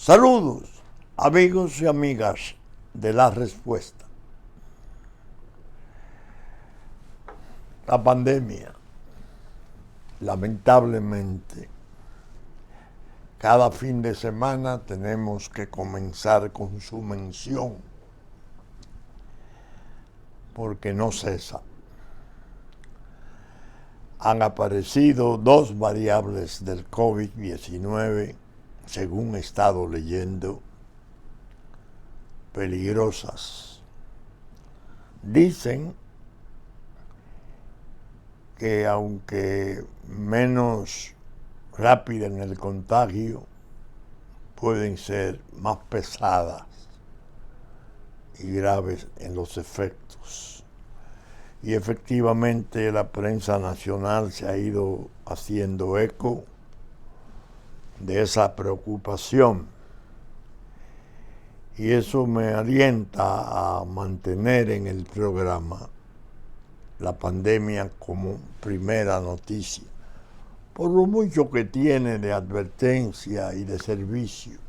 Saludos, amigos y amigas de La Respuesta. La pandemia, lamentablemente, cada fin de semana tenemos que comenzar con su mención, porque no cesa. Han aparecido dos variables del COVID-19, según he estado leyendo, peligrosas. Dicen que aunque menos rápida en el contagio, pueden ser más pesadas y graves en los efectos. Y efectivamente la prensa nacional se ha ido haciendo eco de esa preocupación. Y eso me alienta a mantener en el programa la pandemia como primera noticia, por lo mucho que tiene de advertencia y de servicio.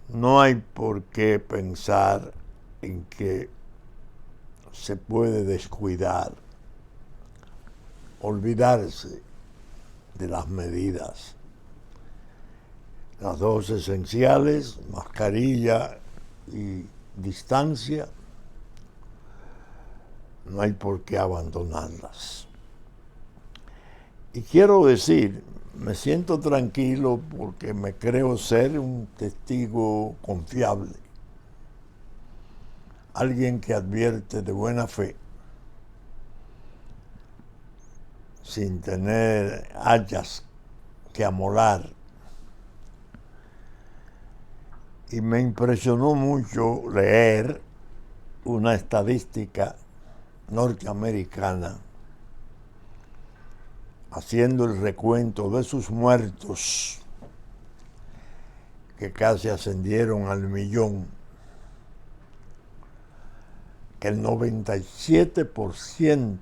No hay por qué pensar en que se puede descuidar, olvidarse de las medidas. Las dos esenciales, mascarilla y distancia, no hay por qué abandonarlas. Y quiero decir, me siento tranquilo porque me creo ser un testigo confiable, alguien que advierte de buena fe, sin tener hayas que amolar. Y me impresionó mucho leer una estadística norteamericana haciendo el recuento de sus muertos, que casi ascendieron al 1.000.000, que el 97%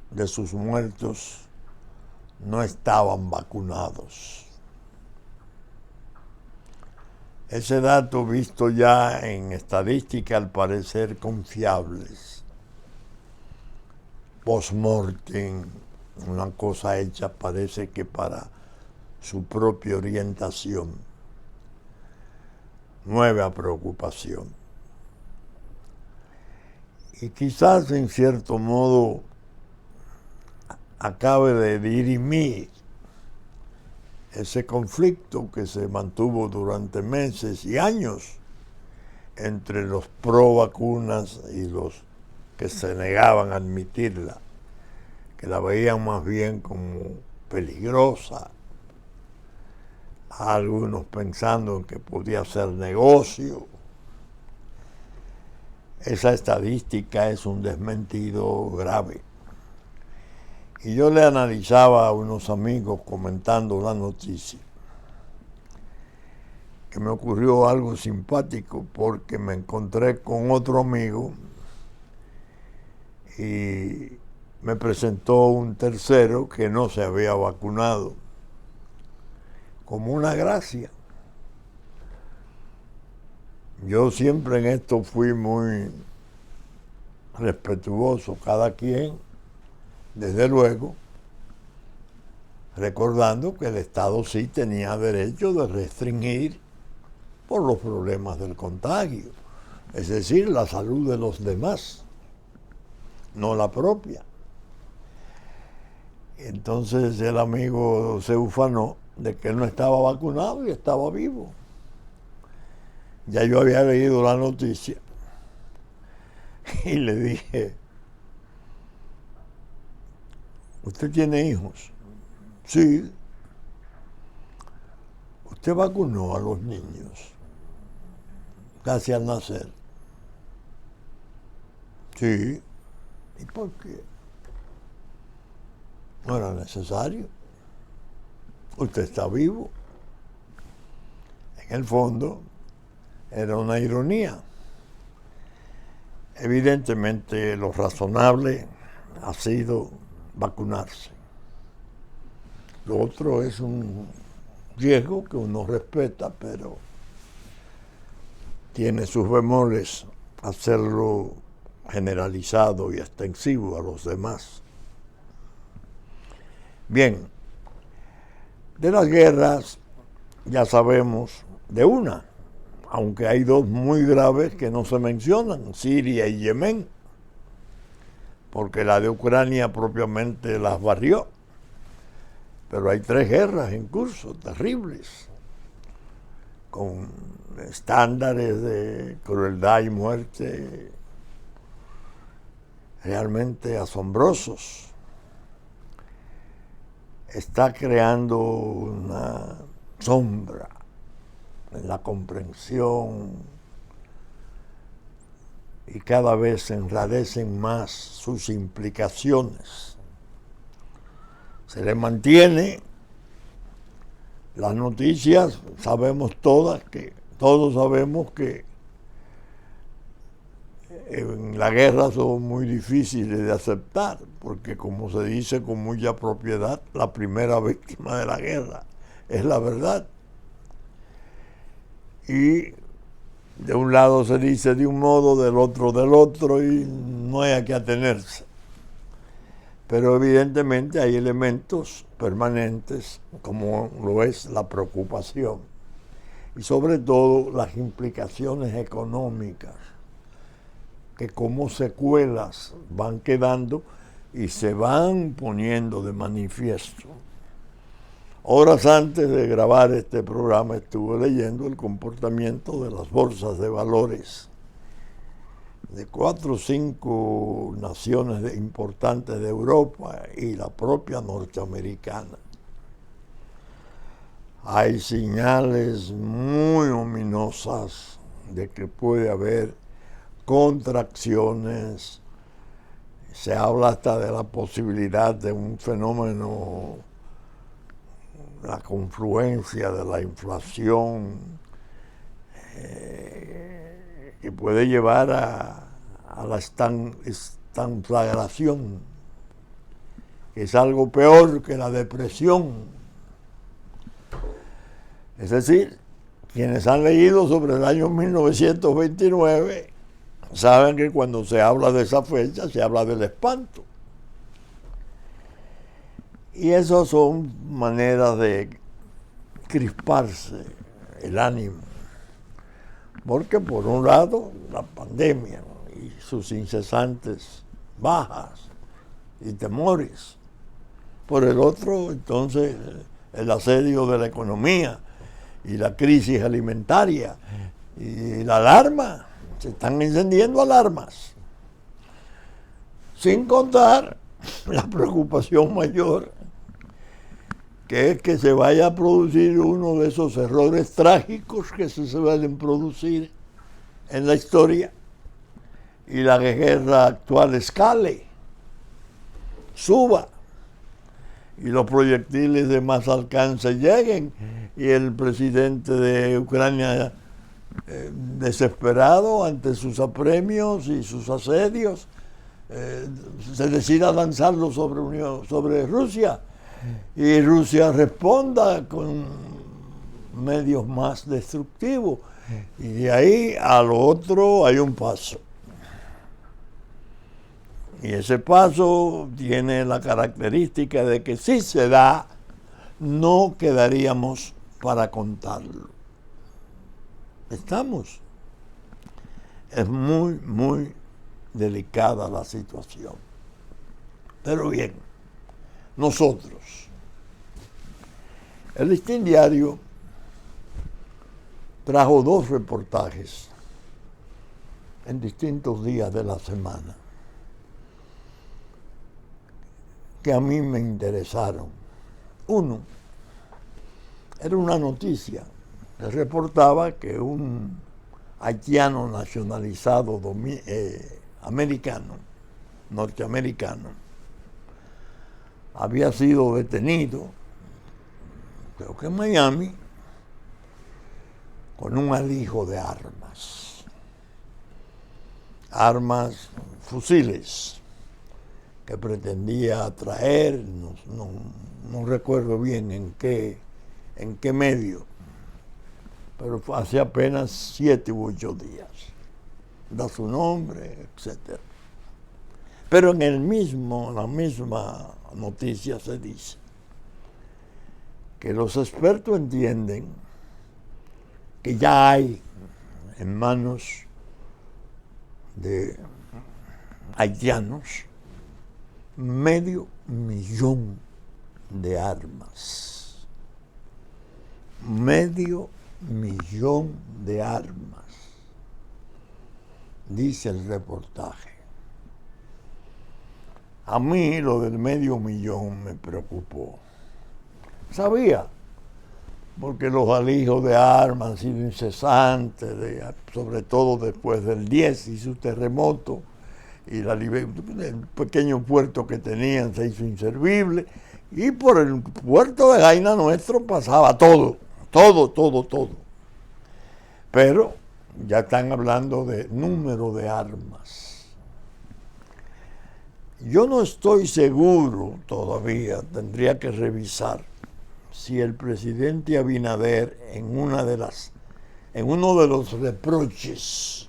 de sus muertos no estaban vacunados. Ese dato, visto ya en estadísticas al parecer confiables, post-mortem, una cosa hecha parece que para su propia orientación, nueva preocupación. Y quizás en cierto modo acabe de dirimir ese conflicto que se mantuvo durante meses y años entre los pro vacunas y los que se negaban a admitirla, que la veían más bien como peligrosa, algunos pensando en que podía ser negocio. Esa estadística es un desmentido grave. Y yo le analizaba a unos amigos comentando la noticia, que me ocurrió algo simpático porque me encontré con otro amigo y me presentó un tercero que no se había vacunado, como una gracia. Yo siempre en esto fui muy respetuoso, cada quien, desde luego, recordando que el Estado sí tenía derecho de restringir por los problemas del contagio, es decir, la salud de los demás, no la propia. Entonces el amigo se ufanó de que él no estaba vacunado y estaba vivo. Ya yo había leído la noticia y le dije, ¿usted tiene hijos? Sí. ¿Usted vacunó a los niños casi al nacer? Sí. ¿Y por qué? No era necesario. Usted está vivo. En el fondo, era una ironía. Evidentemente, lo razonable ha sido vacunarse. Lo otro es un riesgo que uno respeta, pero tiene sus bemoles hacerlo generalizado y extensivo a los demás. Bien, de las guerras ya sabemos de una, aunque hay dos muy graves que no se mencionan, Siria y Yemen, porque la de Ucrania propiamente las barrió. Pero hay tres guerras en curso, terribles, con estándares de crueldad y muerte realmente asombrosos. Está creando una sombra en la comprensión y cada vez se enradecen más sus implicaciones. Se le mantiene las noticias, todos sabemos que en la guerra son muy difíciles de aceptar, porque como se dice con mucha propiedad, la primera víctima de la guerra es la verdad. Y de un lado se dice de un modo, del otro, y no hay a qué atenerse. Pero evidentemente hay elementos permanentes, como lo es la preocupación, y sobre todo las implicaciones económicas, que como secuelas van quedando y se van poniendo de manifiesto. Horas antes de grabar este programa estuve leyendo el comportamiento de las bolsas de valores de 4 o 5 naciones importantes de Europa y la propia norteamericana. Hay señales muy ominosas de que puede haber contracciones. Se habla hasta de la posibilidad de un fenómeno, la confluencia de la inflación, que puede llevar a la estanflagración, que es algo peor que la depresión. Es decir, quienes han leído sobre el año 1929 saben que cuando se habla de esa fecha se habla del espanto. Y esas son maneras de crisparse el ánimo. Porque por un lado, la pandemia y sus incesantes bajas y temores. Por el otro, entonces, el asedio de la economía y la crisis alimentaria y la alarma. Se están encendiendo alarmas. Sin contar la preocupación mayor, que es que se vaya a producir uno de esos errores trágicos que se suelen producir en la historia y la guerra actual escale, suba y los proyectiles de más alcance lleguen y el presidente de Ucrania, desesperado ante sus apremios y sus asedios, se decida lanzarlo sobre Rusia. Y Rusia responda con medios más destructivos. Y de ahí a lo otro hay un paso. Y ese paso tiene la característica de que si se da, no quedaríamos para contarlo. Es muy, muy delicada la situación. Pero bien, nosotros, el Listín Diario trajo 2 reportajes en distintos días de la semana que a mí me interesaron. Uno, era una noticia que reportaba que un haitiano nacionalizado norteamericano, había sido detenido, creo que en Miami, con un alijo de armas, fusiles, que pretendía atraer, no recuerdo bien en qué medio, pero fue hace apenas 7 u 8 días. Da su nombre, etc. Pero en la misma noticia se dice que los expertos entienden que ya hay en manos de haitianos 500,000 de armas. 500,000 de armas, dice el reportaje. A mí lo del 500,000 me preocupó. Sabía, porque los alijos de armas han sido incesantes, sobre todo después del 10 y su terremoto, y el pequeño puerto que tenían se hizo inservible, y por el puerto de Jaina nuestro pasaba todo. Pero ya están hablando de número de armas. Yo no estoy seguro todavía, tendría que revisar si el presidente Abinader en uno de los reproches,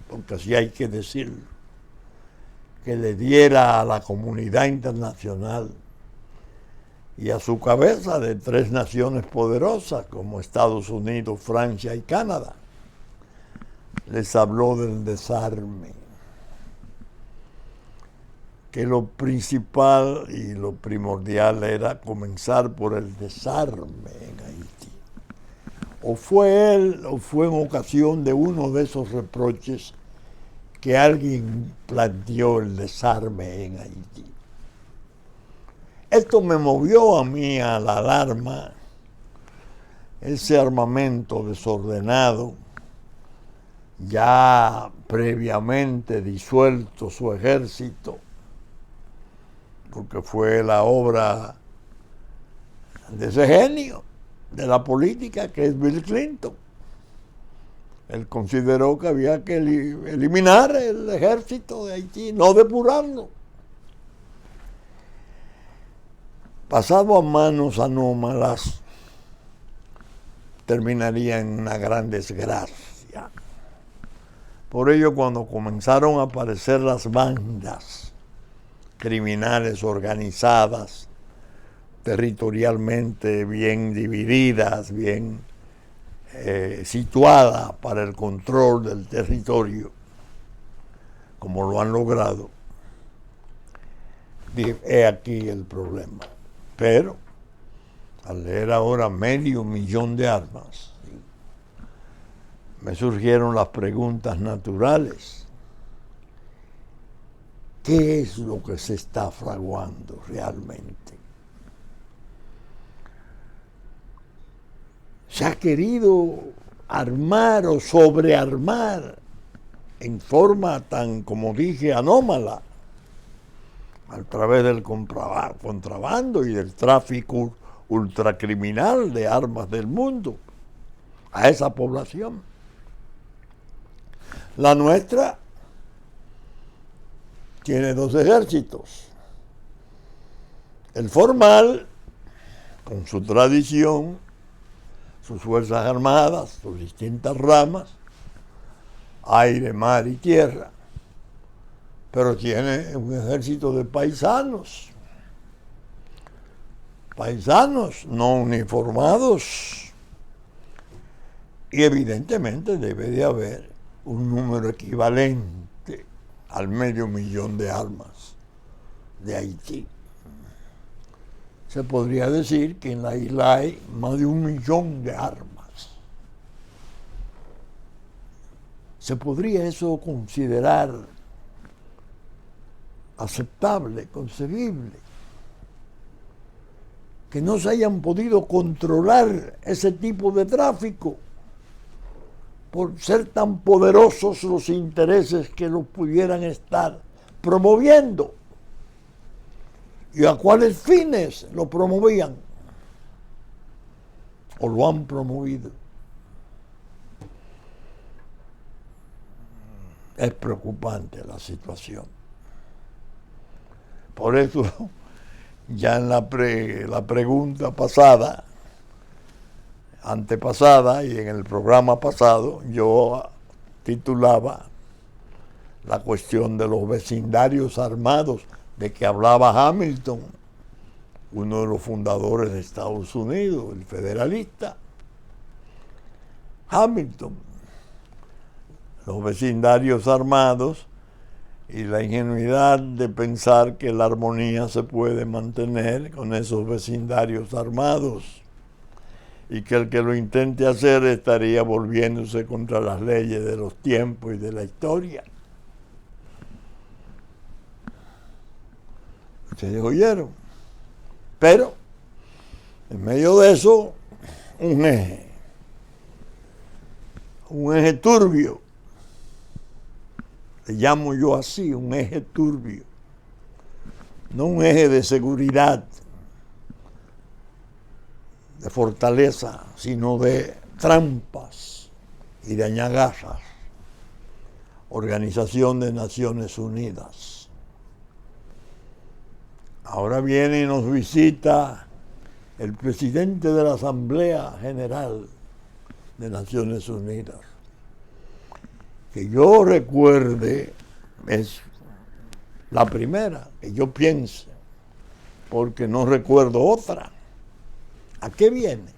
porque así hay que decirlo, que le diera a la comunidad internacional y a su cabeza de 3 naciones poderosas como Estados Unidos, Francia y Canadá, les habló del desarme, que lo principal y lo primordial era comenzar por el desarme en Haití. O fue él, o fue en ocasión de uno de esos reproches que alguien planteó el desarme en Haití. Esto me movió a mí a la alarma, ese armamento desordenado, ya previamente disuelto su ejército, porque fue la obra de ese genio de la política que es Bill Clinton. Él consideró que había que eliminar el ejército de Haití, no depurarlo. Pasado a manos anómalas, terminaría en una gran desgracia. Por ello, cuando comenzaron a aparecer las bandas criminales organizadas, territorialmente bien divididas, bien situadas para el control del territorio, como lo han logrado, he aquí el problema. Pero, al leer ahora 500,000 de armas, me surgieron las preguntas naturales. ¿Qué es lo que se está fraguando realmente? Se ha querido armar o sobrearmar en forma tan, como dije, anómala, a través del contrabando y del tráfico ultracriminal de armas del mundo a esa población. La nuestra tiene 2 ejércitos. El formal, con su tradición, sus fuerzas armadas, sus distintas ramas, aire, mar y tierra, pero tiene un ejército de paisanos no uniformados, y evidentemente debe de haber un número equivalente al 500,000 de armas de Haití. Se podría decir que en la isla hay más de 1,000,000 de armas. ¿Se podría eso considerar aceptable, concebible? Que no se hayan podido controlar ese tipo de tráfico por ser tan poderosos los intereses que los pudieran estar promoviendo. ¿Y a cuáles fines lo promovían? ¿O lo han promovido? Es preocupante la situación. Por eso, ya en la pregunta pasada, antepasada y en el programa pasado, yo titulaba la cuestión de los vecindarios armados de que hablaba Hamilton, uno de los fundadores de Estados Unidos, el federalista. Hamilton, los vecindarios armados y la ingenuidad de pensar que la armonía se puede mantener con esos vecindarios armados y que el que lo intente hacer estaría volviéndose contra las leyes de los tiempos y de la historia. Ustedes oyeron. Pero, en medio de eso, un eje turbio, le llamo yo así, un eje turbio, no un eje de seguridad, de fortaleza, sino de trampas y de añagazas. Organización de Naciones Unidas. Ahora viene y nos visita el presidente de la Asamblea General de Naciones Unidas. Que yo recuerde, es la primera que yo piense, porque no recuerdo otra. ¿A qué viene?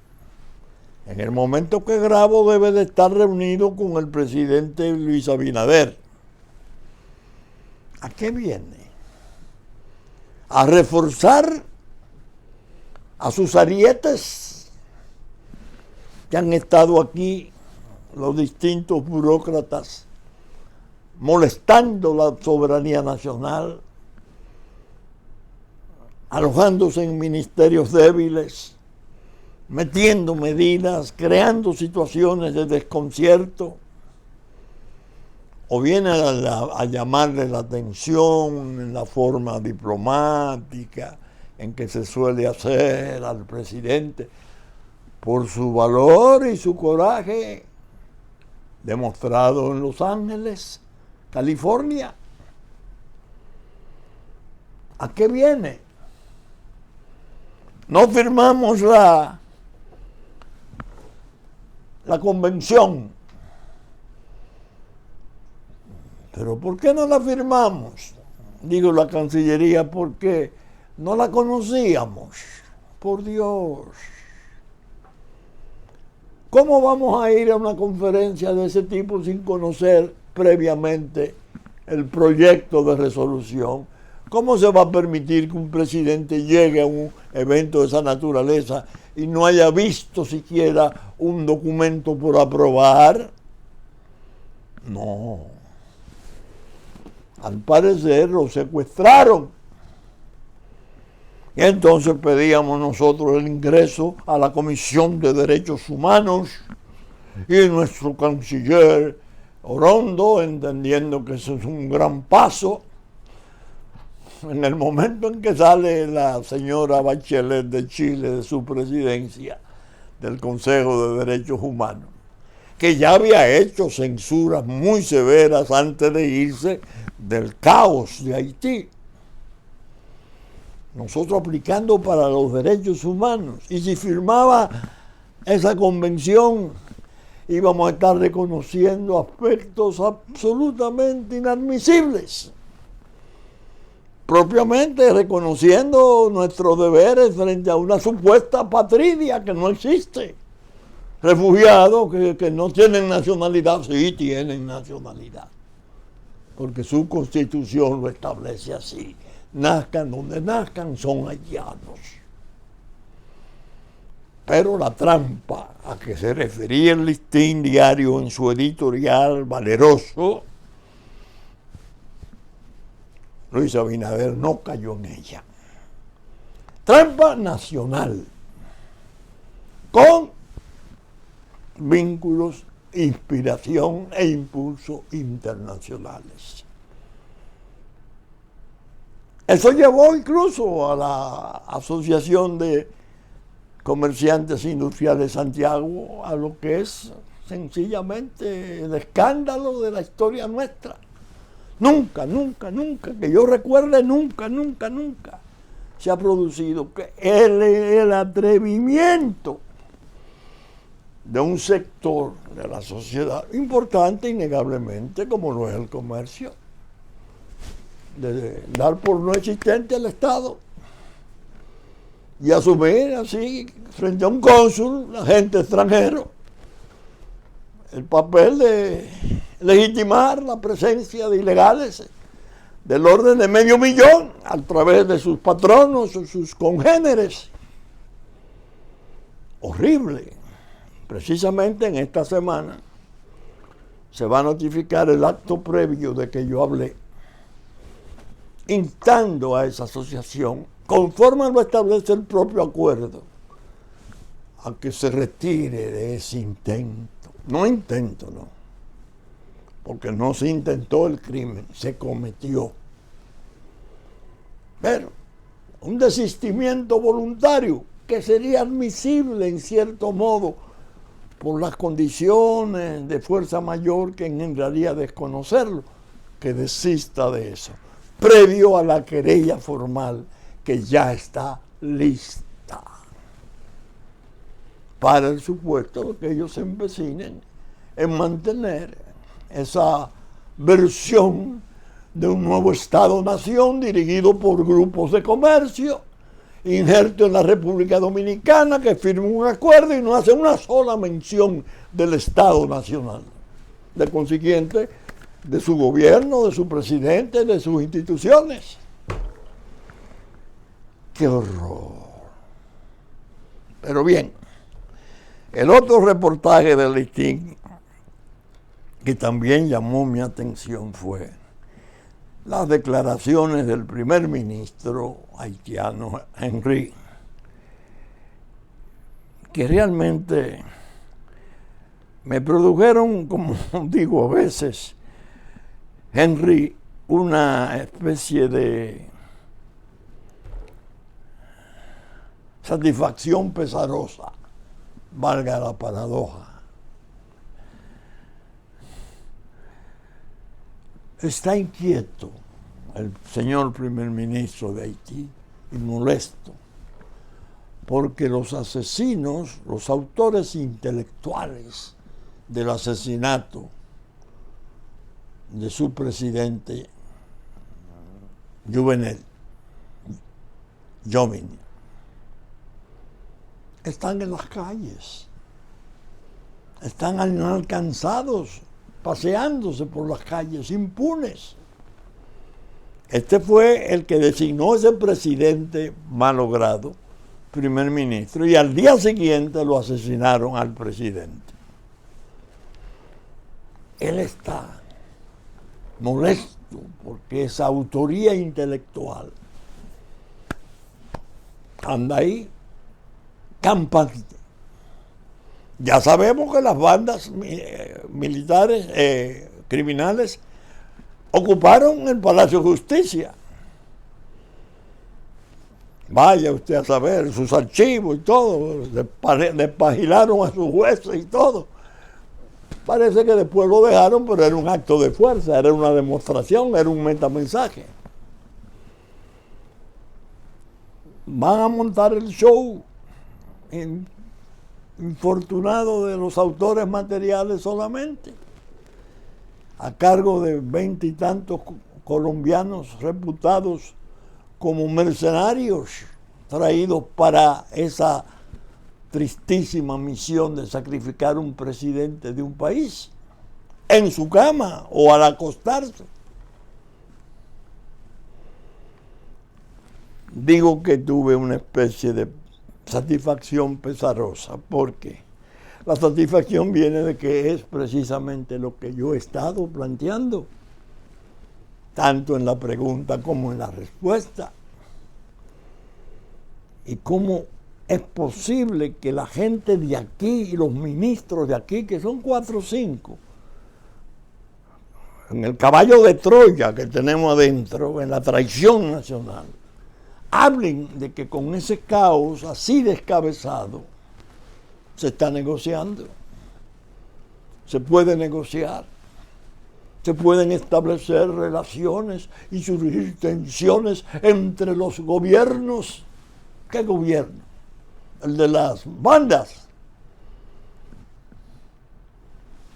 En el momento que grabo debe de estar reunido con el presidente Luis Abinader. ¿A qué viene? A reforzar a sus arietes que han estado aquí los distintos burócratas molestando la soberanía nacional, alojándose en ministerios débiles, metiendo medidas, creando situaciones de desconcierto, o viene a llamarle la atención en la forma diplomática en que se suele hacer al presidente por su valor y su coraje demostrado en Los Ángeles, California. ¿A qué viene? No firmamos la convención. ¿Pero por qué no la firmamos? Digo la Cancillería, porque no la conocíamos. Por Dios. ¿Cómo vamos a ir a una conferencia de ese tipo sin conocer previamente el proyecto de resolución? ¿Cómo se va a permitir que un presidente llegue a un evento de esa naturaleza y no haya visto siquiera un documento por aprobar? No. Al parecer lo secuestraron. Y entonces pedíamos nosotros el ingreso a la Comisión de Derechos Humanos y nuestro canciller Orondo, entendiendo que eso es un gran paso, en el momento en que sale la señora Bachelet de Chile de su presidencia del Consejo de Derechos Humanos, que ya había hecho censuras muy severas antes de irse del caos de Haití. Nosotros aplicando para los derechos humanos. Y si firmaba esa convención, íbamos a estar reconociendo aspectos absolutamente inadmisibles. Propiamente reconociendo nuestros deberes frente a una supuesta patria que no existe. Refugiados que no tienen nacionalidad, sí tienen nacionalidad. Porque su constitución lo establece así. Nazcan donde nazcan, son haitianos. Pero la trampa a que se refería el Listín Diario en su editorial valeroso, Luis Abinader no cayó en ella. Trampa nacional, con vínculos, inspiración e impulso internacionales. Eso llevó incluso a la Asociación de Comerciantes Industriales de Santiago a lo que es sencillamente el escándalo de la historia nuestra. Nunca, nunca, nunca, que yo recuerde, nunca, nunca, nunca se ha producido que el atrevimiento de un sector de la sociedad importante, innegablemente, como lo es el comercio, de dar por no existente al Estado y asumir así, frente a un cónsul, agente extranjero, el papel de legitimar la presencia de ilegales del orden de 500.000 a través de sus patronos o sus congéneres. Horrible. Precisamente en esta semana se va a notificar el acto previo de que yo hablé, instando a esa asociación, conforme lo establece el propio acuerdo, a que se retire de ese intento. No intento, no. Porque no se intentó el crimen, se cometió. Pero un desistimiento voluntario que sería admisible en cierto modo por las condiciones de fuerza mayor que engendraría desconocerlo, que desista de eso, previo a la querella formal que ya está lista para el supuesto de que ellos se empecinen en mantener esa versión de un nuevo Estado-nación dirigido por grupos de comercio, injerto en la República Dominicana, que firma un acuerdo y no hace una sola mención del Estado Nacional. De consiguiente, de su gobierno, de su presidente, de sus instituciones. ¡Qué horror! Pero bien, el otro reportaje del listín que también llamó mi atención fue las declaraciones del primer ministro haitiano Henry, que realmente me produjeron, como digo a veces, Henry, una especie de satisfacción pesarosa, valga la paradoja. Está inquieto el señor primer ministro de Haití y molesto, porque los asesinos, los autores intelectuales del asesinato de su presidente Jovenel Jovin, están en las calles, están inalcanzados, paseándose por las calles impunes. Este fue el que designó ese presidente malogrado, primer ministro, y al día siguiente lo asesinaron al presidente. Él está molesto porque esa autoría intelectual anda ahí campante. Ya sabemos que las bandas militares, criminales, ocuparon el Palacio de Justicia. Vaya usted a saber sus archivos y todo, despagilaron a sus jueces y todo. Parece que después lo dejaron, pero era un acto de fuerza, era una demostración, era un metamensaje. Van a montar el show infortunado de los autores materiales solamente, a cargo de 20 y tantos colombianos reputados como mercenarios traídos para esa tristísima misión de sacrificar un presidente de un país en su cama o al acostarse. Digo que tuve una especie de satisfacción pesarosa, porque la satisfacción viene de que es precisamente lo que yo he estado planteando, tanto en la pregunta como en la respuesta. Y cómo es posible que la gente de aquí y los ministros de aquí, que son 4 o 5, en el caballo de Troya que tenemos adentro, en la traición nacional, hablen de que con ese caos así descabezado se está negociando, se puede negociar, Se pueden establecer relaciones y surgir tensiones entre los gobiernos. ¿Qué gobierno? El de las bandas.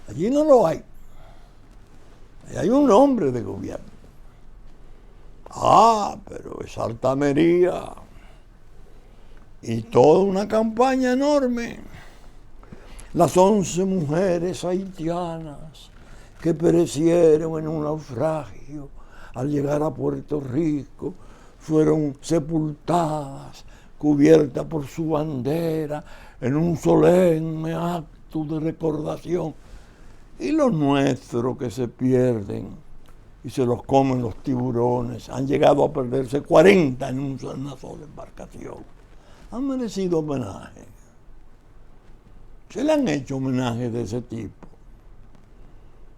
Allí no lo hay. Hay un hombre de gobierno. Pero es altanería. Y toda una campaña enorme. Las 11 mujeres haitianas que perecieron en un naufragio al llegar a Puerto Rico fueron sepultadas, cubiertas por su bandera, en un solemne acto de recordación. Y los nuestros que se pierden y se los comen los tiburones, han llegado a perderse 40 en una sola embarcación. Han merecido homenaje. Se le han hecho homenajes de ese tipo.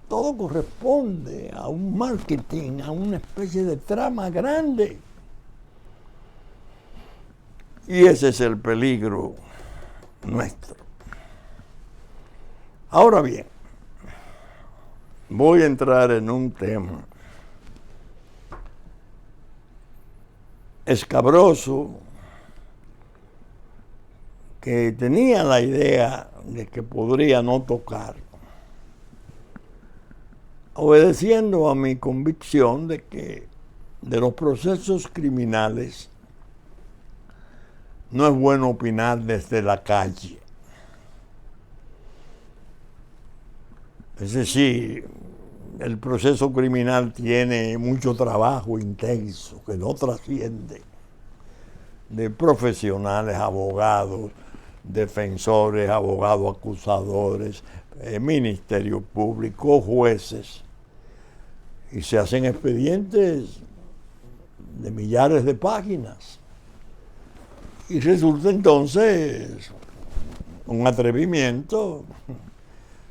Todo corresponde a un marketing, a una especie de trama grande. Y ese es el peligro nuestro. Ahora bien, voy a entrar en un tema escabroso que tenía la idea de que podría no tocar, obedeciendo a mi convicción de que de los procesos criminales no es bueno opinar desde la calle. Es decir, el proceso criminal tiene mucho trabajo intenso que no trasciende de profesionales, abogados, defensores, abogados acusadores, ministerio público, jueces, y se hacen expedientes de millares de páginas. Y resulta entonces un atrevimiento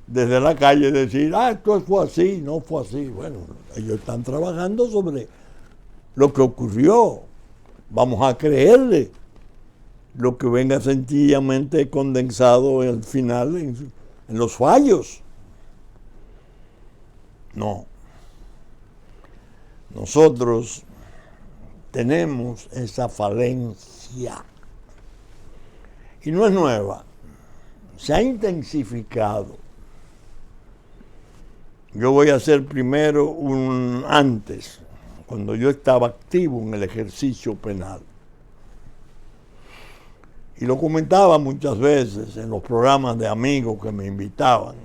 desde la calle decir, esto fue así, no fue así. Bueno, ellos están trabajando sobre lo que ocurrió. Vamos a creerle lo que venga sencillamente condensado al final en los fallos. No. Nosotros tenemos esa falencia. Y no es nueva. Se ha intensificado. Yo voy a hacer primero un antes, cuando yo estaba activo en el ejercicio penal. Y lo comentaba muchas veces en los programas de amigos que me invitaban.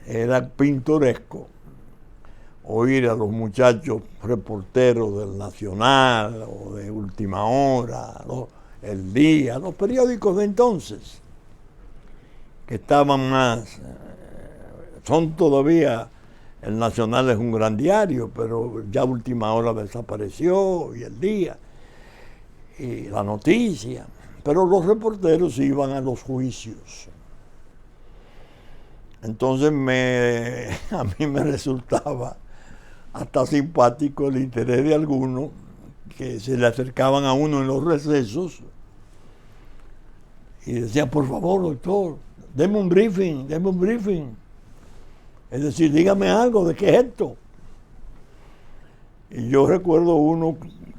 Era pintoresco oír a los muchachos reporteros del Nacional o de Última Hora, El Día, los periódicos de entonces, que estaban más, son todavía, el Nacional es un gran diario, pero ya Última Hora desapareció, y El Día, y La Noticia, pero los reporteros iban a los juicios. Entonces a mí me resultaba hasta simpático el interés de algunos que se le acercaban a uno en los recesos y decían, por favor, doctor, deme un briefing, deme un briefing. Es decir, dígame algo, ¿de qué es esto? Y yo recuerdo uno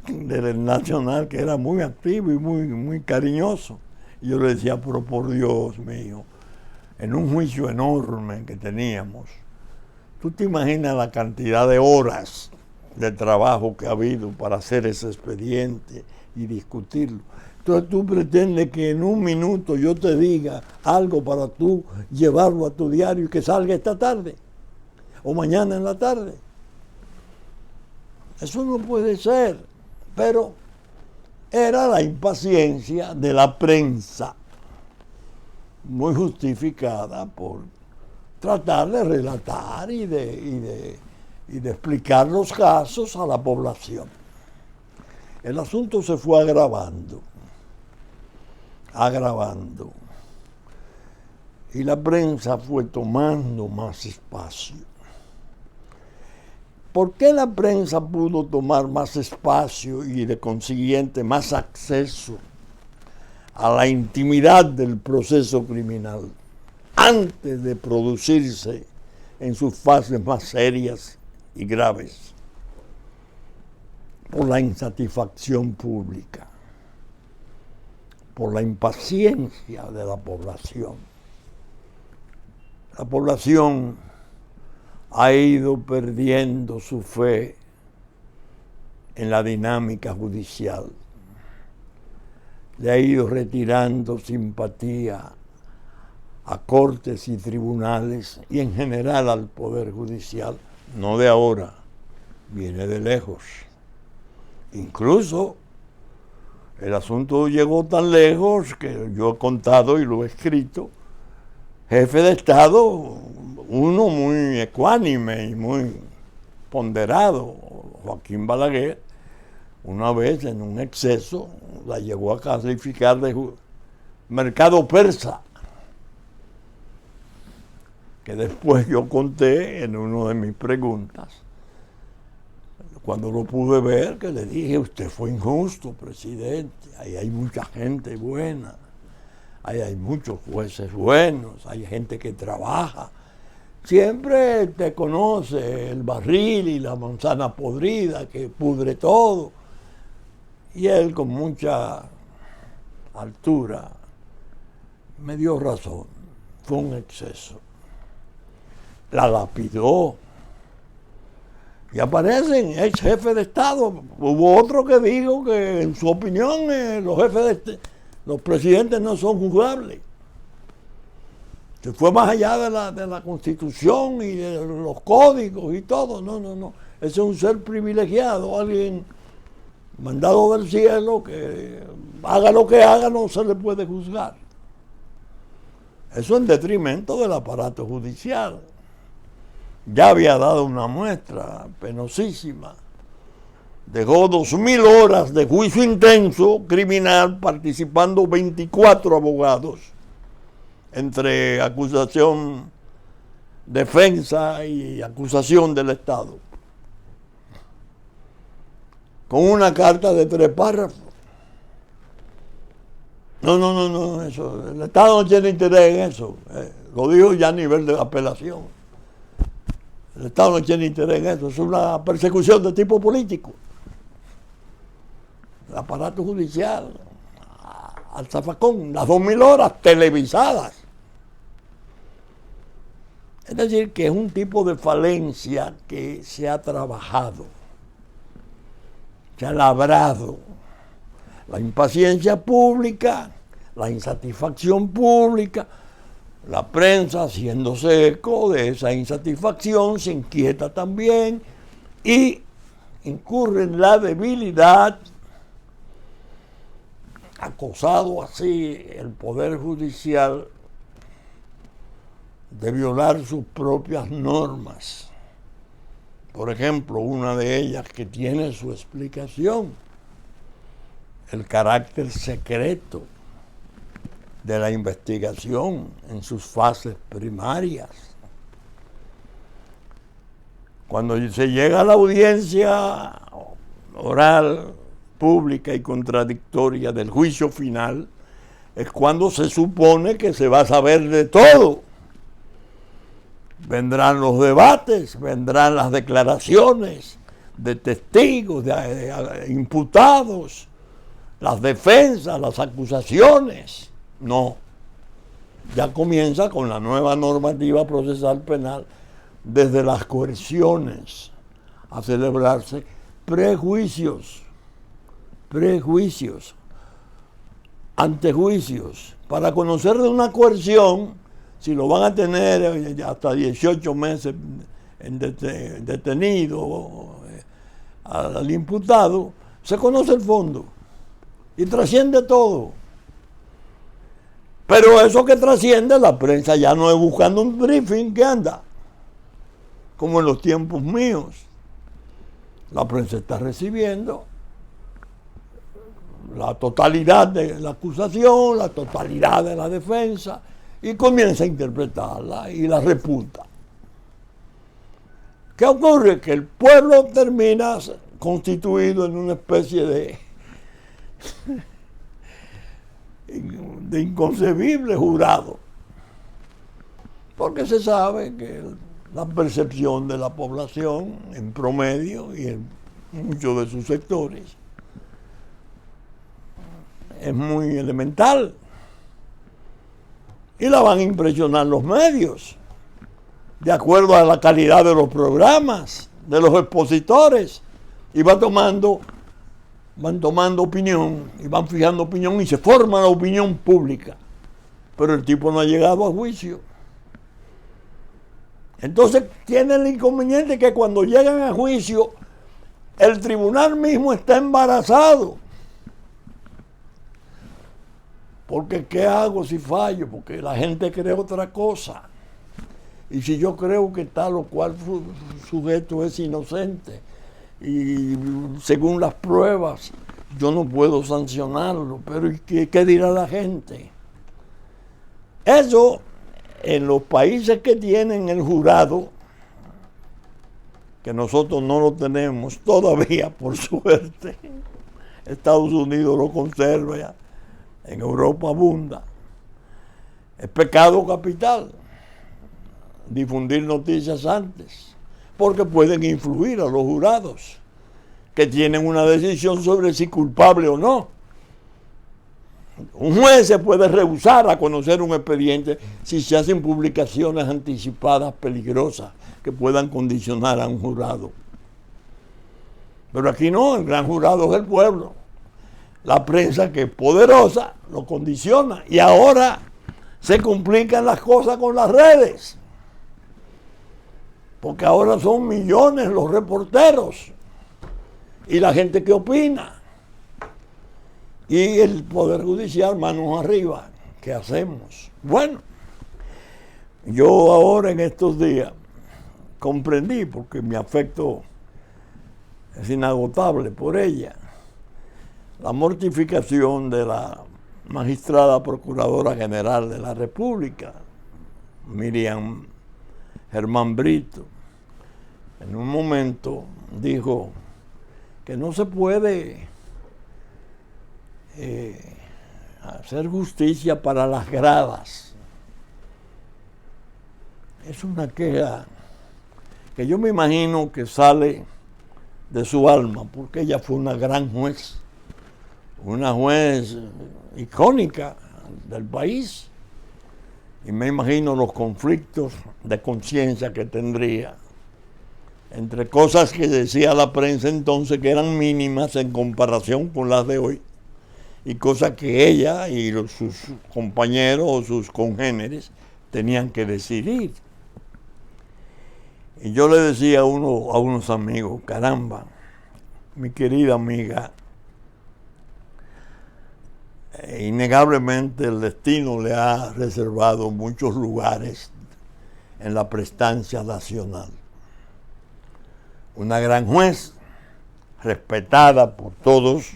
del Nacional que era muy activo y muy cariñoso. Y yo le decía, pero por Dios mío, en un juicio enorme que teníamos, ¿tú te imaginas la cantidad de horas de trabajo que ha habido para hacer ese expediente y discutirlo? Entonces tú pretendes que en un minuto yo te diga algo para tú llevarlo a tu diario y que salga esta tarde o mañana en la tarde. Eso no puede ser, pero era la impaciencia de la prensa, muy justificada por tratar de relatar y de explicar los casos a la población. El asunto se fue agravando, y la prensa fue tomando más espacio. ¿Por qué la prensa pudo tomar más espacio y de consiguiente más acceso a la intimidad del proceso criminal? antes de producirse en sus fases más serias y graves, por la insatisfacción pública, por la impaciencia de la población. La población ha ido perdiendo su fe en la dinámica judicial, le ha ido retirando simpatía a cortes y tribunales y en general al Poder Judicial, no de ahora, viene de lejos. Incluso el asunto llegó tan lejos que yo he contado y lo he escrito, jefe de Estado, uno muy ecuánime y muy ponderado, Joaquín Balaguer, una vez en un exceso la llegó a calificar de mercado persa, que después yo conté en una de mis preguntas, cuando lo pude ver, que le dije: usted fue injusto, presidente, ahí hay mucha gente buena, ahí hay muchos jueces buenos, hay gente que trabaja, siempre te conoce el barril y la manzana podrida que pudre todo. Y él, con mucha altura, me dio razón, fue un exceso. La lapidó. Y aparecen ex jefes de Estado. Hubo otro que dijo que, en su opinión, los presidentes no son juzgables. Se fue más allá de la Constitución y de los códigos y todo. No. Ese es un ser privilegiado, alguien mandado del cielo, que haga lo que haga, no se le puede juzgar. Eso en detrimento del aparato judicial. Ya había dado una muestra penosísima. Dejó 2.000 horas de juicio intenso criminal, participando 24 abogados, entre acusación, defensa y acusación del Estado, con una carta de 3 párrafos. No, eso, el Estado no tiene interés en eso. Lo dijo ya a nivel de apelación. El Estado no tiene interés en eso, es una persecución de tipo político. El aparato judicial, al zafacón, las 2.000 horas televisadas. Es decir, que es un tipo de falencia que se ha trabajado, se ha labrado. La impaciencia pública, la insatisfacción pública, la prensa, haciéndose eco de esa insatisfacción, se inquieta también y incurre en la debilidad, acosado así el Poder Judicial de violar sus propias normas. Por ejemplo, una de ellas que tiene su explicación, el carácter secreto de la investigación en sus fases primarias. Cuando se llega a la audiencia oral, pública y contradictoria del juicio final, es cuando se supone que se va a saber de todo. Vendrán los debates, vendrán las declaraciones de testigos, de imputados, las defensas, las acusaciones. No, ya comienza con la nueva normativa procesal penal, desde las coerciones a celebrarse prejuicios, antejuicios, para conocer de una coerción, si lo van a tener hasta 18 meses detenido al imputado, se conoce el fondo y trasciende todo. Pero eso que trasciende, la prensa ya no es buscando un briefing que anda, como en los tiempos míos. La prensa está recibiendo la totalidad de la acusación, la totalidad de la defensa, y comienza a interpretarla y la reputa. ¿Qué ocurre? Que el pueblo termina constituido en una especie de inconcebible jurado, porque se sabe que la percepción de la población en promedio y en muchos de sus sectores es muy elemental y la van a impresionar los medios de acuerdo a la calidad de los programas, de los expositores, y van tomando opinión y van fijando opinión y se forma la opinión pública, pero el tipo no ha llegado a juicio. Entonces tiene el inconveniente que cuando llegan a juicio el tribunal mismo está embarazado, porque ¿qué hago si fallo? Porque la gente cree otra cosa, y si yo creo que tal o cual sujeto es inocente y según las pruebas yo no puedo sancionarlo, pero ¿qué dirá la gente? Eso en los países que tienen el jurado, que nosotros no lo tenemos todavía, por suerte, Estados Unidos lo conserva, en Europa abunda, es pecado capital difundir noticias antes, porque pueden influir a los jurados que tienen una decisión sobre si culpable o no. Un juez se puede rehusar a conocer un expediente si se hacen publicaciones anticipadas peligrosas que puedan condicionar a un jurado. Pero aquí no, el gran jurado es el pueblo. La prensa, que es poderosa, lo condiciona. Y ahora se complican las cosas con las redes, porque ahora son millones los reporteros y la gente que opina. Y el Poder Judicial manos arriba. ¿Qué hacemos? Bueno, yo ahora en estos días comprendí, porque mi afecto es inagotable por ella, la mortificación de la magistrada Procuradora General de la República, Miriam Germán Brito. En un momento dijo que no se puede hacer justicia para las gradas. Es una queja que yo me imagino que sale de su alma, porque ella fue una gran juez, una juez icónica del país, y me imagino los conflictos de conciencia que tendría entre cosas que decía la prensa entonces que eran mínimas en comparación con las de hoy, y cosas que ella y sus compañeros o sus congéneres tenían que decidir. Y yo le decía a unos amigos, caramba, mi querida amiga, innegablemente el destino le ha reservado muchos lugares en la prestancia nacional. Una gran juez, respetada por todos,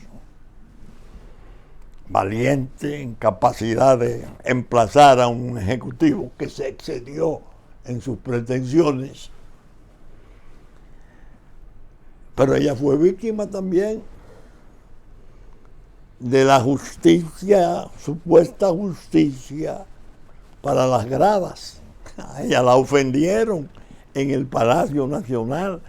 valiente, en capacidad de emplazar a un ejecutivo que se excedió en sus pretensiones. Pero ella fue víctima también de la justicia, supuesta justicia para las gradas. A ella la ofendieron en el Palacio Nacional,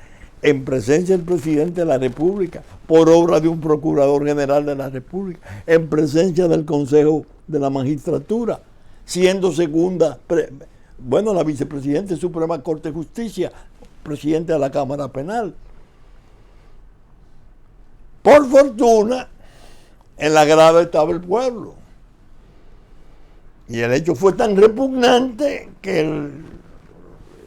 en presencia del presidente de la República, por obra de un procurador general de la República, en presencia del Consejo de la Magistratura, siendo segunda, la vicepresidenta de Suprema Corte de Justicia, presidente de la Cámara Penal. Por fortuna, en la grada estaba el pueblo. Y el hecho fue tan repugnante que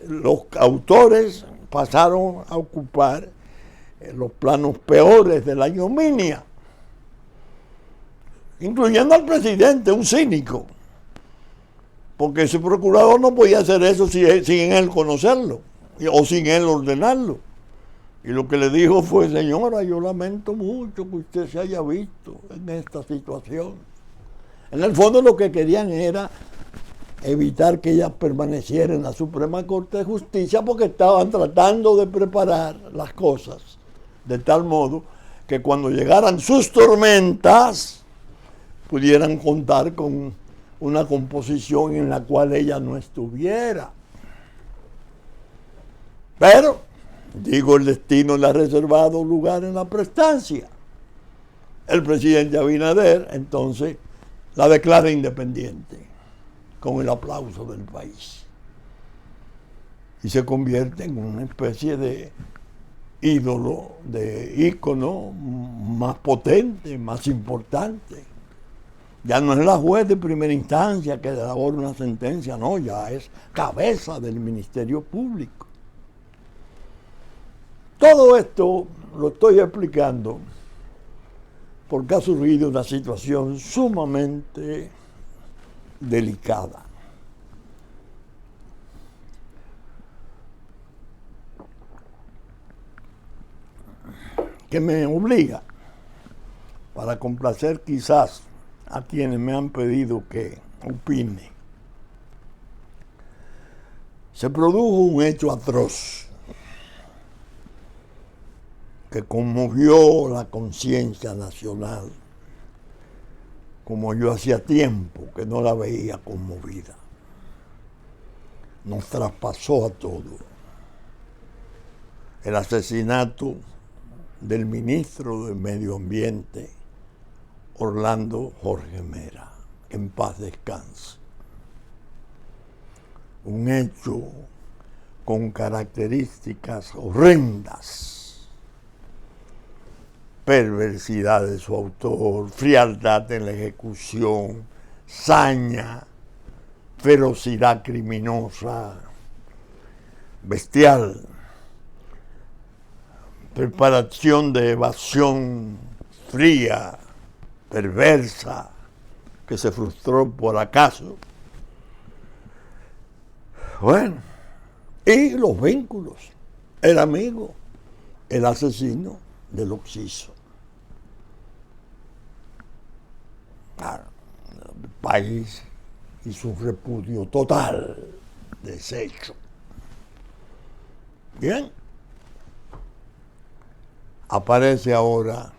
los autores pasaron a ocupar los planos peores de la ignominia, incluyendo al presidente, un cínico, porque ese procurador no podía hacer eso sin él conocerlo o sin él ordenarlo. Y lo que le dijo fue: señora, yo lamento mucho que usted se haya visto en esta situación. En el fondo lo que querían era evitar que ella permaneciera en la Suprema Corte de Justicia, porque estaban tratando de preparar las cosas de tal modo que cuando llegaran sus tormentas pudieran contar con una composición en la cual ella no estuviera. Pero, digo, el destino le ha reservado lugar en la prestancia. El presidente Abinader, entonces, la declara independiente, con el aplauso del país. Y se convierte en una especie de ídolo, de ícono más potente, más importante. Ya no es la juez de primera instancia que elabora una sentencia, no, ya es cabeza del Ministerio Público. Todo esto lo estoy explicando porque ha surgido una situación sumamente delicada. Que me obliga, para complacer quizás a quienes me han pedido que opine. Se produjo un hecho atroz que conmovió la conciencia nacional, como yo hacía tiempo que no la veía conmovida. Nos traspasó a todos. El asesinato del ministro de Medio Ambiente, Orlando Jorge Mera, en paz descanse. Un hecho con características horrendas, perversidad de su autor, frialdad en la ejecución, saña, ferocidad criminosa, bestial, preparación de evasión fría, perversa, que se frustró por acaso. Bueno, y los vínculos, el amigo, el asesino del Oxiso. Claro, el país hizo un repudio total, deshecho. Bien. Aparece ahora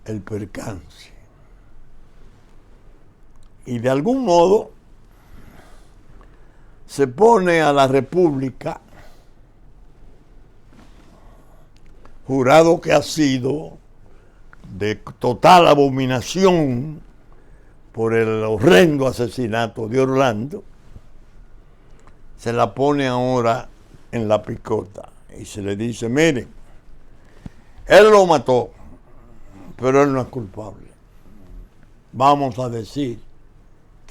el percance. Y de algún modo se pone a la República, jurado que ha sido de total abominación por el horrendo asesinato de Orlando, se la pone ahora en la picota y se le dice, miren, él lo mató, pero él no es culpable. Vamos a decir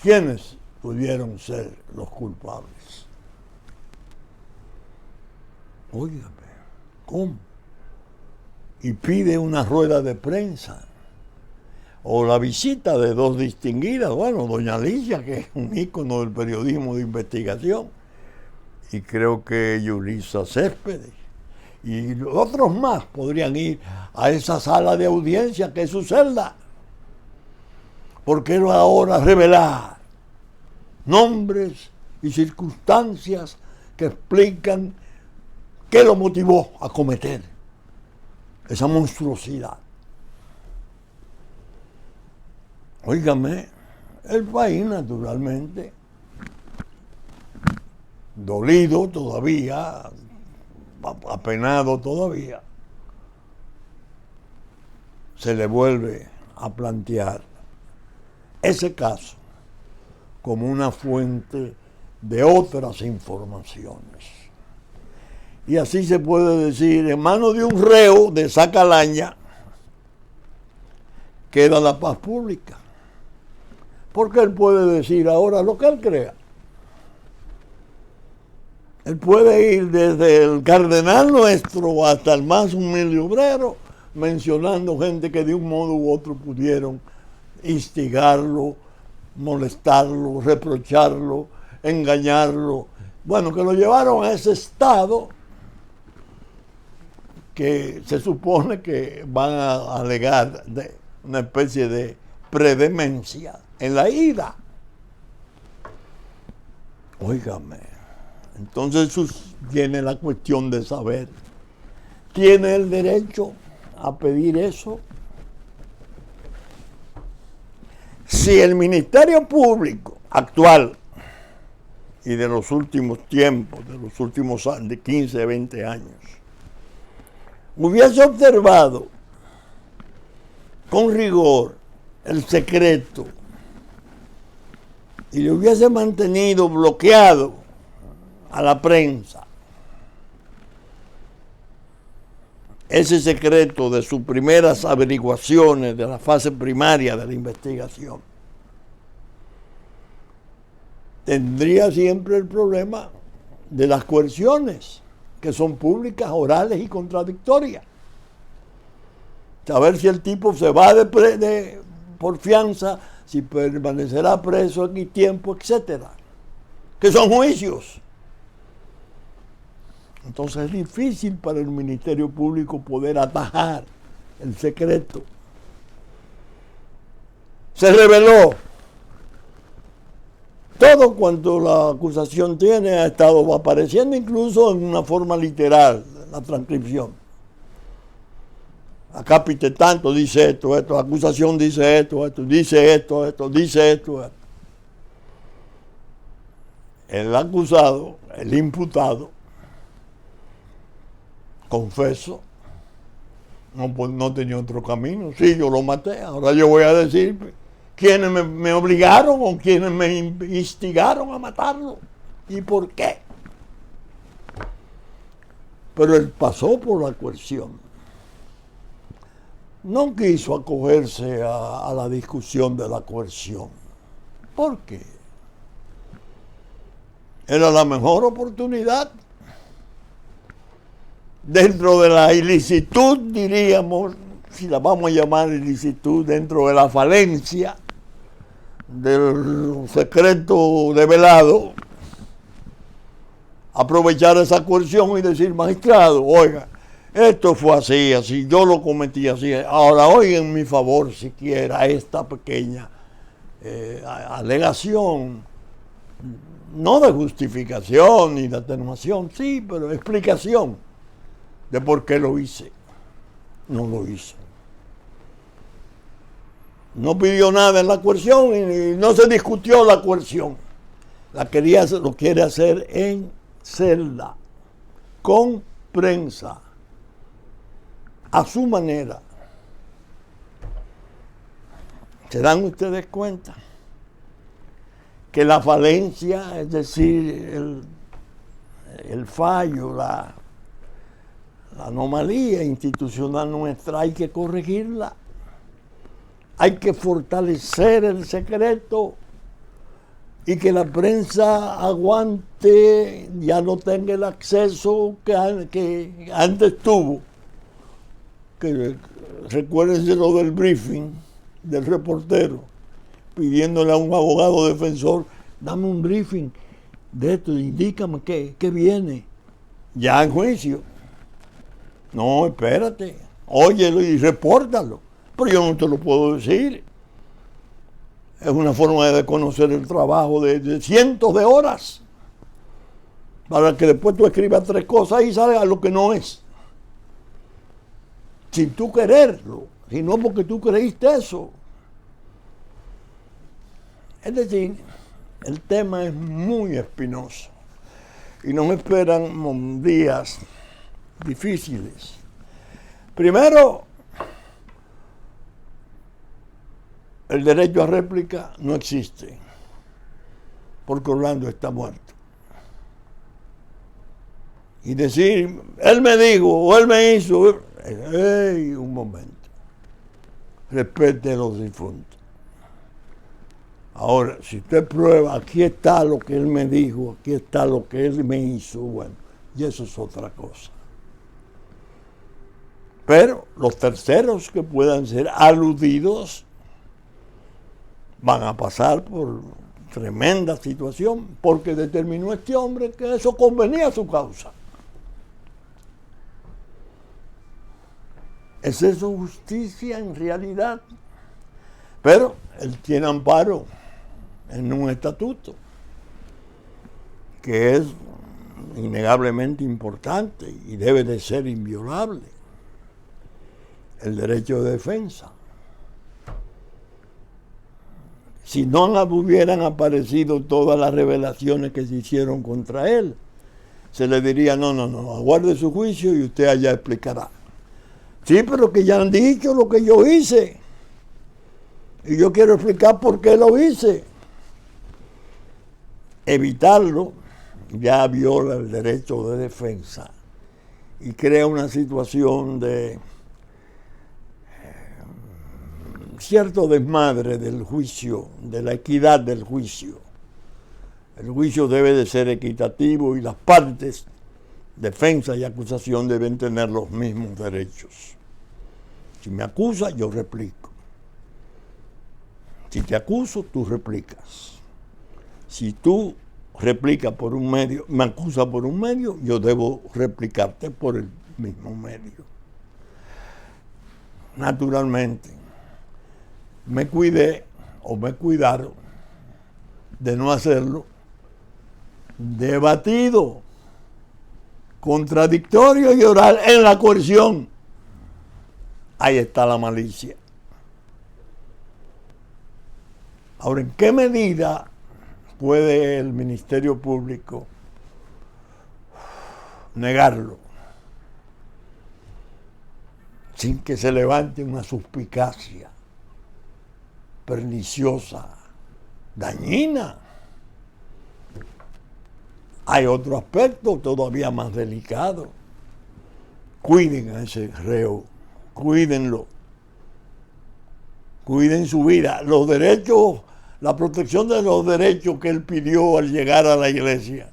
quiénes pudieron ser los culpables. Óigame, ¿cómo? Y pide una rueda de prensa o la visita de dos distinguidas, bueno, doña Alicia, que es un ícono del periodismo de investigación, y creo que Yulisa Céspedes. Y otros más podrían ir a esa sala de audiencia que es su celda. ¿Por qué no ahora revelar nombres y circunstancias que explican qué lo motivó a cometer esa monstruosidad? Óigame, el país naturalmente, dolido todavía, apenado todavía, se le vuelve a plantear ese caso como una fuente de otras informaciones. Y así se puede decir, en manos de un reo de esa calaña queda la paz pública. Porque él puede decir ahora lo que él crea. Él puede ir desde el cardenal nuestro hasta el más humilde obrero, mencionando gente que de un modo u otro pudieron instigarlo, molestarlo, reprocharlo, engañarlo. Bueno, que lo llevaron a ese estado que se supone que van a alegar de una especie de predemencia en la ira. Óigame. Entonces viene la cuestión de saber, ¿tiene el derecho a pedir eso? Si el Ministerio Público actual y de los últimos tiempos, de los últimos de 15, 20 años, hubiese observado con rigor el secreto y le hubiese mantenido bloqueado a la prensa ese secreto de sus primeras averiguaciones de la fase primaria de la investigación, tendría siempre el problema de las coerciones, que son públicas, orales y contradictorias. Saber si el tipo se va por fianza, si permanecerá preso aquí tiempo, etcétera, que son juicios. Entonces es difícil para el Ministerio Público poder atajar el secreto. Se reveló todo cuanto la acusación tiene, ha estado apareciendo incluso en una forma literal, la transcripción. Acápite tanto dice esto, la acusación dice esto, dice esto, dice esto. El acusado, el imputado, confeso, no tenía otro camino. Sí, yo lo maté, ahora yo voy a decir quiénes me obligaron o quiénes me instigaron a matarlo y por qué. Pero él pasó por la coerción. No quiso acogerse a la discusión de la coerción. ¿Por qué? Era la mejor oportunidad. Dentro de la ilicitud, diríamos, si la vamos a llamar ilicitud, dentro de la falencia del secreto develado, aprovechar esa coerción y decir, magistrado, oiga, esto fue así, yo lo cometí así, ahora oigan en mi favor siquiera esta pequeña alegación, no de justificación ni de atenuación, sí, pero explicación de por qué lo hice. No lo hizo. No pidió nada en la coerción y no se discutió la coerción. Lo quiere hacer en celda, con prensa, a su manera. ¿Se dan ustedes cuenta? Que la falencia, es decir, el fallo, la anomalía institucional nuestra, hay que corregirla. Hay que fortalecer el secreto y que la prensa aguante, ya no tenga el acceso que antes tuvo. Que recuérdense lo del briefing del reportero, pidiéndole a un abogado defensor, dame un briefing de esto, indícame qué viene. Ya en juicio. No, espérate, óyelo y repórtalo. Pero yo no te lo puedo decir. Es una forma de conocer el trabajo de cientos de horas para que después tú escribas 3 cosas y salga lo que no es. Sin tú quererlo, sino porque tú creíste eso. Es decir, el tema es muy espinoso y nos esperan días difíciles. Primero, el derecho a réplica no existe, porque Orlando está muerto. Y decir, él me dijo, o él me hizo, un momento, respete a los difuntos. Ahora, si usted prueba, aquí está lo que él me dijo, aquí está lo que él me hizo, bueno, y eso es otra cosa. Pero los terceros que puedan ser aludidos van a pasar por tremenda situación porque determinó este hombre que eso convenía a su causa. ¿Es eso justicia en realidad? Pero él tiene amparo en un estatuto que es innegablemente importante y debe de ser inviolable: el derecho de defensa. si no hubieran aparecido todas las revelaciones que se hicieron contra él, se le diría, no, aguarde su juicio y usted allá explicará. Sí, pero que ya han dicho lo que yo hice. Y yo quiero explicar por qué lo hice. Evitarlo ya viola el derecho de defensa y crea una situación de cierto desmadre del juicio, de la equidad del juicio. El juicio debe de ser equitativo y las partes, defensa y acusación, deben tener los mismos derechos. Si me acusa, yo replico. Si te acuso, tú replicas. Si tú replicas por un medio, me acusa por un medio, yo debo replicarte por el mismo medio. Naturalmente, me cuidé o me cuidaron de no hacerlo debatido, contradictorio y oral en la coerción. Ahí está la malicia. Ahora, ¿en qué medida puede el Ministerio Público negarlo sin que se levante una suspicacia perniciosa, dañina? Hay otro aspecto todavía más delicado. Cuiden a ese reo, cuídenlo, cuiden su vida, los derechos, la protección de los derechos que él pidió al llegar a la iglesia,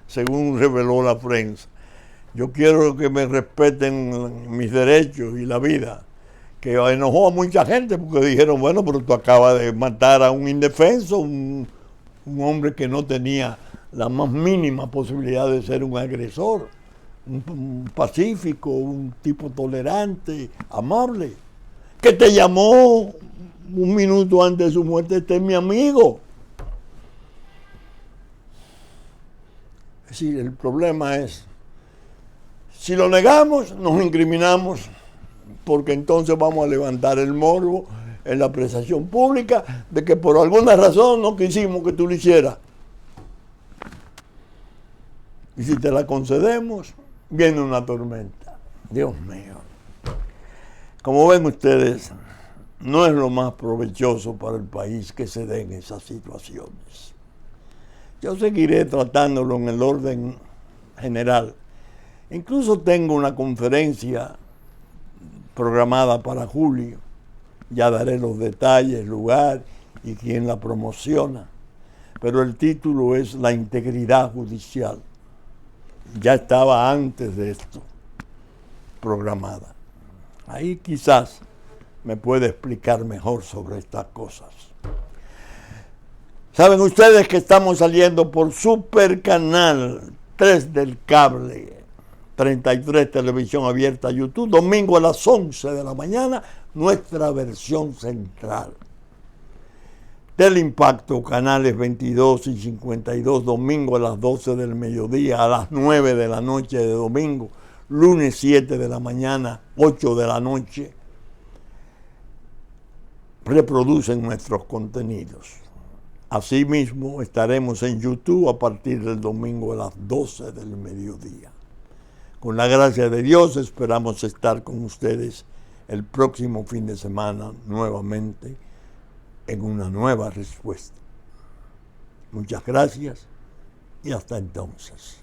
según reveló la prensa. Yo quiero que me respeten mis derechos y la vida, que enojó a mucha gente porque dijeron, bueno, pero tú acabas de matar a un indefenso, un hombre que no tenía la más mínima posibilidad de ser un agresor, un pacífico, un tipo tolerante, amable, que te llamó un minuto antes de su muerte, este es mi amigo. Es decir, el problema es, si lo negamos, nos incriminamos, porque entonces vamos a levantar el morbo en la apreciación pública de que por alguna razón no quisimos que tú lo hicieras. Y si te la concedemos, viene una tormenta. Dios mío. Como ven ustedes, no es lo más provechoso para el país que se den esas situaciones. Yo seguiré tratándolo en el orden general. Incluso tengo una conferencia programada para julio. Ya daré los detalles, lugar y quién la promociona. Pero el título es La integridad judicial. Ya estaba antes de esto programada. Ahí quizás me puede explicar mejor sobre estas cosas. Saben ustedes que estamos saliendo por Super Canal 3 del cable, 33 Televisión Abierta, YouTube, domingo a las 11 de la mañana, nuestra versión central. Teleimpacto, canales 22 y 52, domingo a las 12 del mediodía, a las 9 de la noche de domingo, lunes 7 de la mañana, 8 de la noche, reproducen nuestros contenidos. Asimismo, estaremos en YouTube a partir del domingo a las 12 del mediodía. Con la gracia de Dios, esperamos estar con ustedes el próximo fin de semana nuevamente en una nueva respuesta. Muchas gracias y hasta entonces.